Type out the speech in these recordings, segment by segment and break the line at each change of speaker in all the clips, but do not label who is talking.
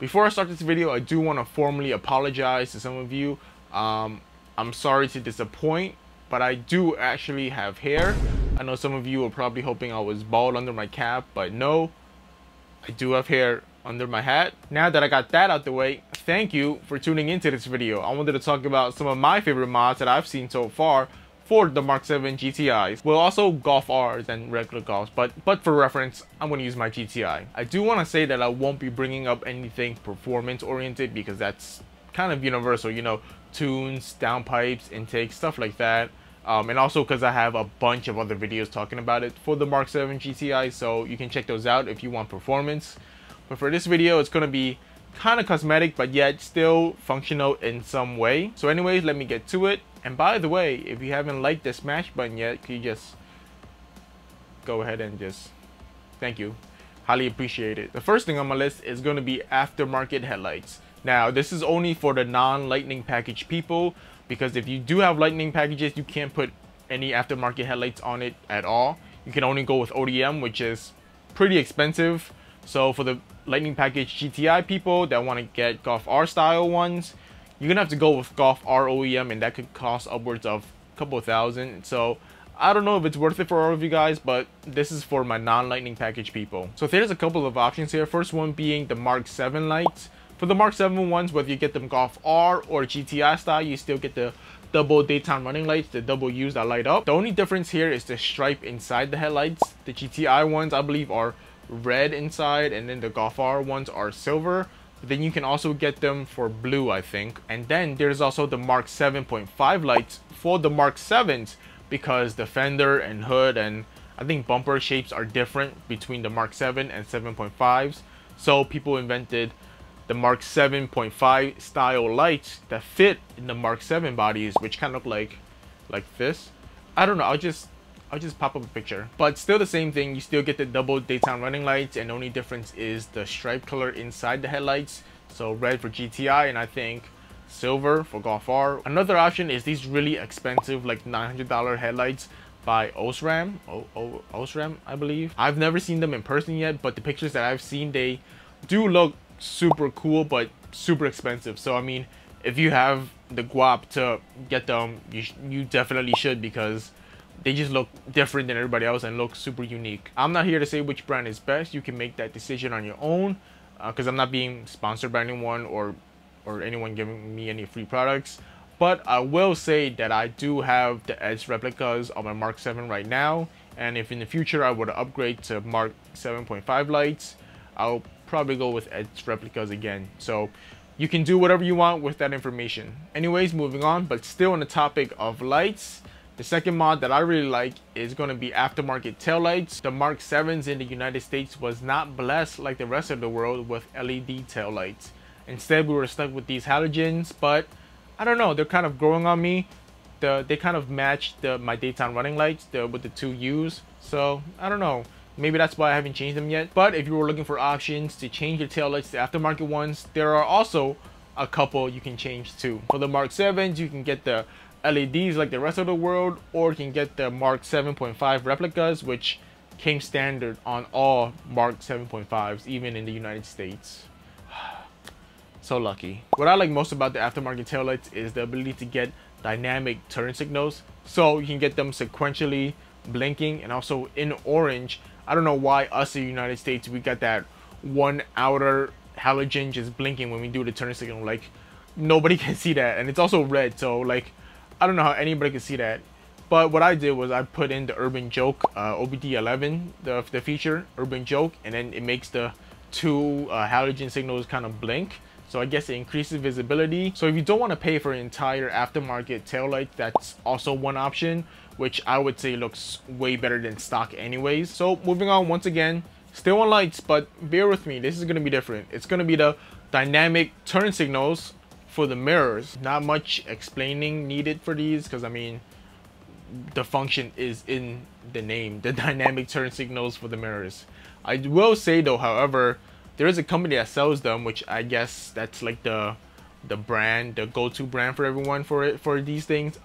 Before I start this video, I do want to formally apologize to some of you. I'm sorry to disappoint, but I do actually have hair. I know some of you were probably hoping I was bald under my cap, but no, I do have hair under my hat. Now that I got that out the way, thank you for tuning into this video. I wanted to talk about some of my favorite mods that I've seen so far for the Mark 7 GTIs. Well, also Golf Rs and regular Golfs, but for reference, I'm going to use my GTI. I do want to say that I won't be bringing up anything performance oriented because that's kind of universal, you know, tunes, downpipes, intake, stuff like that. And also because I have a bunch of other videos talking about it for the Mark 7 GTI, so you can check those out if you want performance. But for this video, it's going to be kind of cosmetic, but yet still functional in some way. So anyways, let me get to it. And by the way, if you haven't liked the smash button yet, can you just go ahead and just, thank you, highly appreciate it. The first thing on my list is going to be aftermarket headlights. Now this is only for the non-lightning package people, because if you do have lightning packages, you can't put any aftermarket headlights on it at all. You can only go with ODM, which is pretty expensive. So for the lightning package GTI people that want to get Golf R style ones, you're gonna have to go with Golf R OEM, and that could cost upwards of a couple thousand. So I don't know if it's worth it for all of you guys, but this is for my non-lightning package people. So there's a couple of options here. First one being the Mark 7 lights. For the Mark 7 ones, whether you get them Golf R or GTI style, you still get the double daytime running lights, the double U's that light up. The only difference here is the stripe inside the headlights. The GTI ones, I believe, are red inside, and then the Golf R ones are silver. But then you can also get them for blue, I think. And then there's also the Mark 7.5 lights for the Mark 7s, because the fender and hood and I think bumper shapes are different between the Mark 7 and 7.5s. So people invented the Mark 7.5 style lights that fit in the Mark 7 bodies, which kind of look like this. I don't know, I'll just pop up a picture. But still the same thing, you still get the double daytime running lights, and the only difference is the stripe color inside the headlights. So red for GTI and I think silver for Golf R. Another option is these really expensive, like $900 headlights by Osram. Osram, I believe. I've never seen them in person yet, but the pictures that I've seen, they do look super cool but super expensive. So I mean, if you have the guap to get them, you definitely should, because they just look different than everybody else and look super unique. I'm not here to say which brand is best. You can make that decision on your own, because I'm not being sponsored by anyone or anyone giving me any free products. But I will say that I do have the Edge replicas on my Mark 7 right now, and if in the future I were to upgrade to Mark 7.5 lights, I'll probably go with Edge replicas again. So you can do whatever you want with that information. Anyways, moving on, but still on the topic of lights, the second mod that I really like is going to be aftermarket taillights. The Mark 7s in the United States was not blessed like the rest of the world with LED taillights. Instead, we were stuck with these halogens, but I don't know, they're kind of growing on me. They kind of match my daytime running lights with the two U's. So I don't know, maybe that's why I haven't changed them yet. But if you were looking for options to change your taillights to aftermarket ones, there are also a couple you can change too. For the Mark 7s, you can get the LEDs like the rest of the world, or you can get the Mark 7.5 replicas, which came standard on all Mark 7.5s, even in the United States. So lucky. What I like most about the aftermarket taillights is the ability to get dynamic turn signals. So you can get them sequentially blinking and also in orange. I don't know why us in the United States, we got that one outer halogen just blinking when we do the turn signal. Like, nobody can see that. And it's also red, so like, I don't know how anybody can see that. But what I did was I put in the Urban Joke OBD11, the feature Urban Joke, and then it makes the two halogen signals kind of blink. So I guess it increases visibility. So if you don't want to pay for an entire aftermarket taillight, that's also one option, which I would say looks way better than stock anyways. So moving on, once again, still on lights, but bear with me, this is going to be different. It's going to be the dynamic turn signals for the mirrors. Not much explaining needed for these, because I mean, the function is in the name, the dynamic turn signals for the mirrors. I will say though, however, there is a company that sells them, which I guess that's like the brand, the go-to brand for everyone for these things.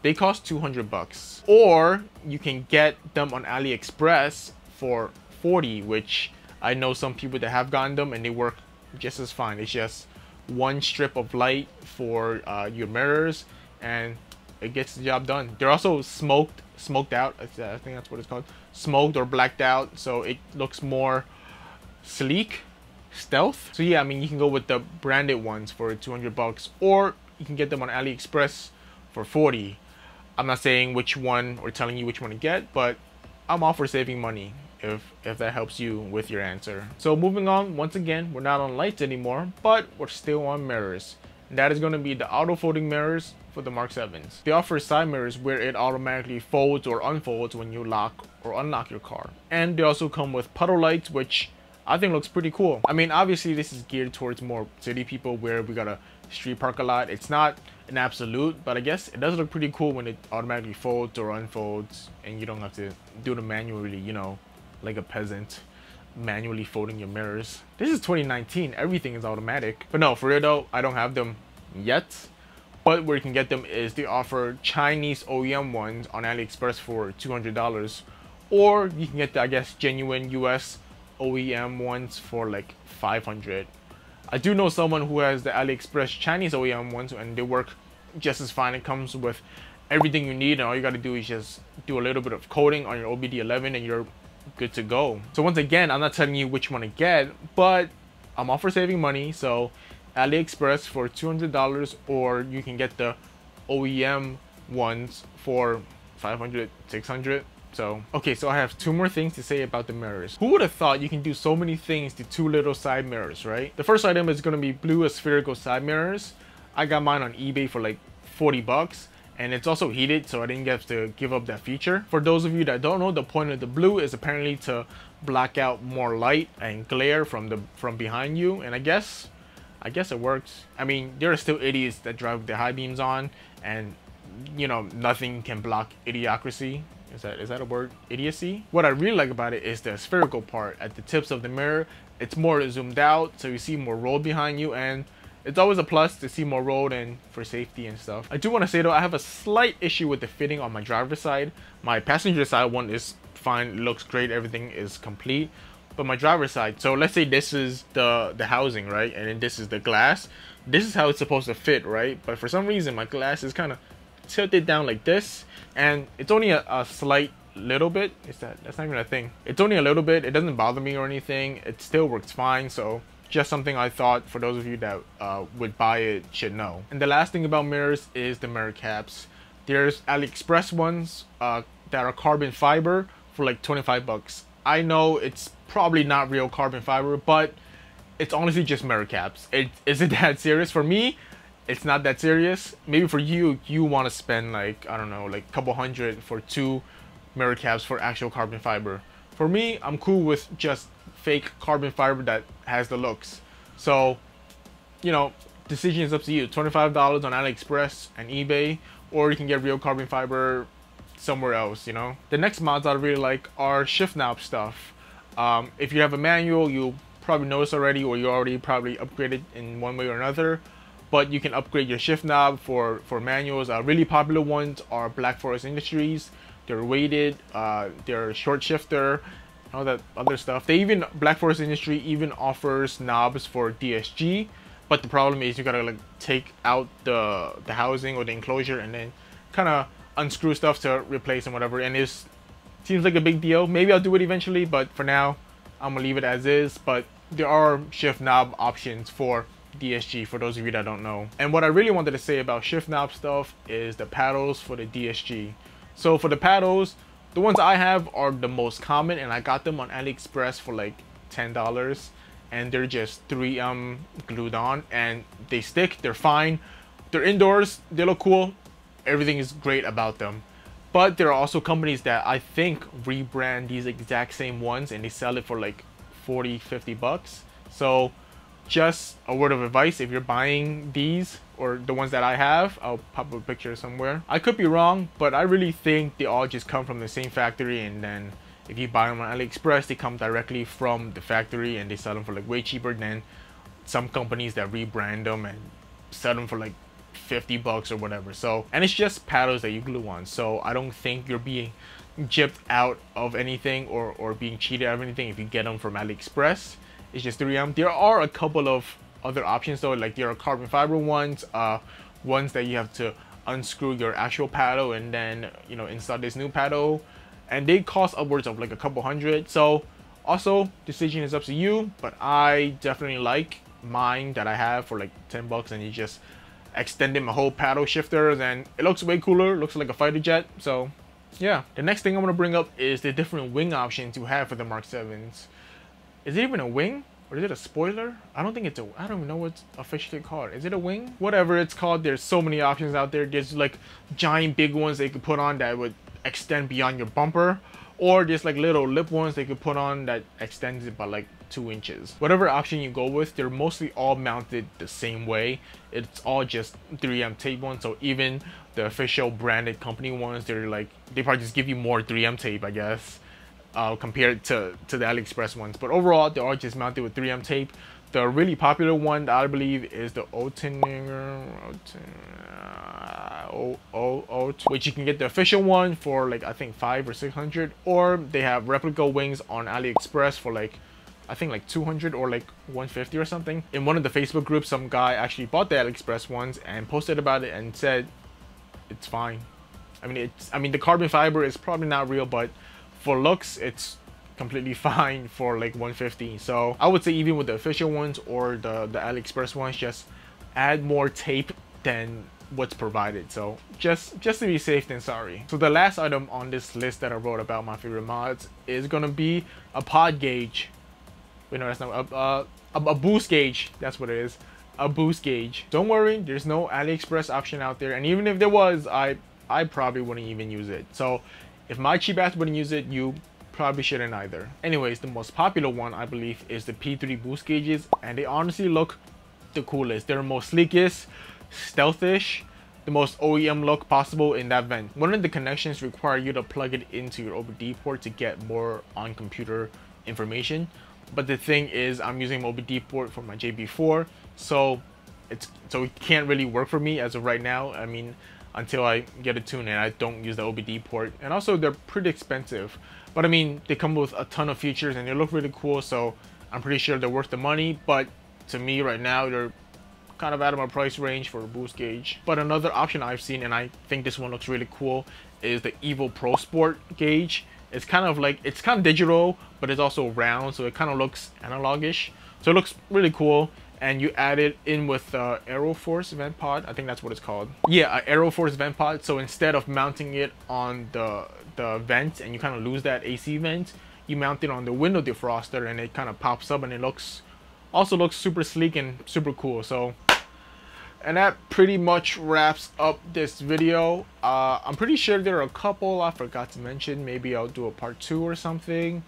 They cost 200 bucks, or you can get them on AliExpress for 40, which I know some people that have gotten them and they work just as fine. It's just one strip of light for your mirrors, and it gets the job done. They're also smoked out. I think that's what it's called, smoked or blacked out, so it looks more sleek, stealth. So yeah, I mean, you can go with the branded ones for 200 bucks, or you can get them on AliExpress for 40. I'm not saying which one or telling you which one to get, but I'm all for saving money if that helps you with your answer. So moving on, once again, we're not on lights anymore, but we're still on mirrors. And that is going to be the auto folding mirrors for the Mark 7s. They offer side mirrors where it automatically folds or unfolds when you lock or unlock your car. And they also come with puddle lights, which I think looks pretty cool. I mean, obviously this is geared towards more city people where we gotta street park a lot. It's not an absolute, but I guess it does look pretty cool when it automatically folds or unfolds and you don't have to do it manually, you know, like a peasant manually folding your mirrors. This is 2019, everything is automatic. But no, for real though, I don't have them yet. But where you can get them is they offer Chinese OEM ones on AliExpress for $200, or you can get the, I guess, genuine US OEM ones for like $500. I do know someone who has the AliExpress Chinese OEM ones, and they work just as fine. It comes with everything you need, and all you got to do is just do a little bit of coating on your OBD11 and you're good to go. So once again, I'm not telling you which one to get, but I'm all for saving money. So AliExpress for $200, or you can get the OEM ones for $500, $600. So okay, so I have two more things to say about the mirrors. Who would have thought you can do so many things to two little side mirrors, right? The first item is going to be blue aspherical side mirrors. I got mine on eBay for like 40 bucks, and it's also heated, so I didn't have to give up that feature. For those of you that don't know, the point of the blue is apparently to block out more light and glare from behind you, and I guess it works. I mean, there are still idiots that drive the high beams on, and you know, nothing can block idiocracy. Is that a word? Idiocy? What I really like about it is the spherical part at the tips of the mirror. It's more zoomed out, so you see more road behind you, and it's always a plus to see more road and for safety and stuff. I do want to say though, I have a slight issue with the fitting on my driver's side. My passenger side one is fine, it looks great, everything is complete. But my driver's side, so let's say this is the housing, right? And then this is the glass. This is how it's supposed to fit, right? But for some reason, my glass is kind of tilted down like this, and it's only a slight little bit. That's not even a thing. It's only a little bit. It doesn't bother me or anything. It still works fine. So just something I thought for those of you that would buy it should know. And the last thing about mirrors is the mirror caps. There's AliExpress ones that are carbon fiber for like 25 bucks. I know it's probably not real carbon fiber, but it's honestly just mirror caps. Is it that serious? For me, it's not that serious. Maybe for you, you want to spend like, I don't know, like a couple hundred for two mirror caps for actual carbon fiber. For me, I'm cool with just fake carbon fiber that has the looks. So, you know, decision is up to you. $25 on AliExpress and eBay, or you can get real carbon fiber somewhere else, you know. The next mods I really like are shift knob stuff. If you have a manual, you probably noticed already, or you already probably upgraded in one way or another. But you can upgrade your shift knob for manuals. Really popular ones are Black Forest Industries. They're weighted, they're short shifter, all that other stuff. Black Forest Industry even offers knobs for DSG, but the problem is you gotta like take out the housing or the enclosure and then kind of unscrew stuff to replace and whatever. And it seems like a big deal. Maybe I'll do it eventually, but for now I'm gonna leave it as is. But there are shift knob options for DSG for those of you that don't know. And what I really wanted to say about shift knob stuff is the paddles for the DSG. So for the paddles, the ones I have are the most common, and I got them on AliExpress for like $10, and they're just 3M glued on, and they stick. They're fine. They're indoors. They look cool. Everything is great about them. But there are also companies that I think rebrand these exact same ones, and they sell it for like 40, 50 bucks. So just a word of advice, if you're buying these or the ones that I have, I'll pop a picture somewhere. I could be wrong, but I really think they all just come from the same factory, and then if you buy them on AliExpress, they come directly from the factory and they sell them for like way cheaper than some companies that rebrand them and sell them for like 50 bucks or whatever. So, and it's just paddles that you glue on, so I don't think you're being gypped out of anything or being cheated out of anything if you get them from AliExpress. it's just 3M. There are a couple of other options though, like there are carbon fiber ones, ones that you have to unscrew your actual paddle and then, you know, install this new paddle, and they cost upwards of like a couple hundred. So also, decision is up to you, but I definitely like mine that I have for like 10 bucks, and you just extended my whole paddle shifters, and it looks way cooler. Looks like a fighter jet. So yeah, the next thing I want to bring up is the different wing options you have for the Mark 7s. Is it even a wing, or is it a spoiler? I don't think it's a, I don't even know what's officially called. Is it a wing? Whatever it's called, there's so many options out there. There's like giant big ones they could put on that would extend beyond your bumper, or there's like little lip ones they could put on that extends it by like 2 inches. Whatever option you go with, they're mostly all mounted the same way. It's all just 3M tape ones. So even the official branded company ones, they're like, they probably just give you more 3M tape, I guess, compared to the AliExpress ones. But overall, they're all just mounted with 3M tape. The really popular one that I believe is the which you can get the official one for like I think 500 or 600, or they have replica wings on AliExpress for like I think like 200 or like 150 or something. In one of the Facebook groups, some guy actually bought the AliExpress ones and posted about it and said it's fine. I mean the carbon fiber is probably not real, but for looks it's completely fine for like 150. So I would say even with the official ones or the AliExpress ones, just add more tape than what's provided. So just to be safe than sorry. So the last item on this list that I wrote about my favorite mods is gonna be a pod gauge. Wait, no, that's not a boost gauge. That's what it is, a boost gauge. Don't worry, there's no AliExpress option out there, and even if there was, I probably wouldn't even use it. So if my cheap ass wouldn't use it, you probably shouldn't either. Anyways, the most popular one I believe is the P3 boost gauges, and they honestly look the coolest. They're the most sleekest, stealthish, the most OEM look possible in that vent. One of the connections require you to plug it into your OBD port to get more on computer information, but the thing is I'm using OBD port for my JB4, so it can't really work for me as of right now. I mean, until I get a tune and I don't use the OBD port, and also they're pretty expensive, but I mean they come with a ton of features and they look really cool, so I'm pretty sure they're worth the money. But to me right now, they're kind of out of my price range for a boost gauge. But another option I've seen, and I think this one looks really cool, is the Evo Pro Sport gauge. It's kind of like, it's kind of digital, but it's also round, so it kind of looks analogish. So it looks really cool, and you add it in with Aeroforce vent pod. I think that's what it's called. Yeah, Aeroforce vent pod. So instead of mounting it on the vent and you kind of lose that AC vent, you mount it on the window defroster and it kind of pops up, and it also looks super sleek and super cool. So, and that pretty much wraps up this video. I'm pretty sure there are a couple I forgot to mention. Maybe I'll do a part 2 or something.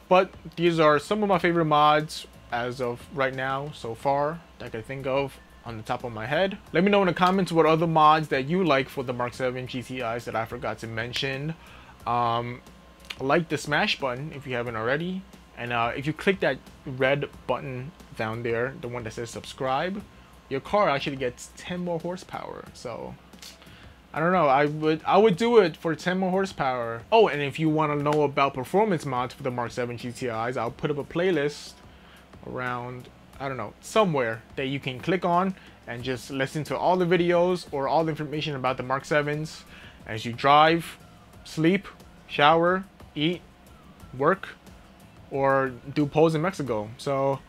But these are some of my favorite mods as of right now so far that I can think of on the top of my head. Let me know in the comments what other mods that you like for the Mark 7 GTIs that I forgot to mention. Like the smash button if you haven't already, and if you click that red button down there, the one that says subscribe, your car actually gets 10 more horsepower. So I don't know, I would do it for 10 more horsepower. Oh, and if you want to know about performance mods for the Mark 7 GTIs, I'll put up a playlist around, I don't know, somewhere that you can click on and just listen to all the videos or all the information about the Mark 7s as you drive, sleep, shower, eat, work, or do polls in Mexico. So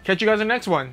catch you guys in the next one.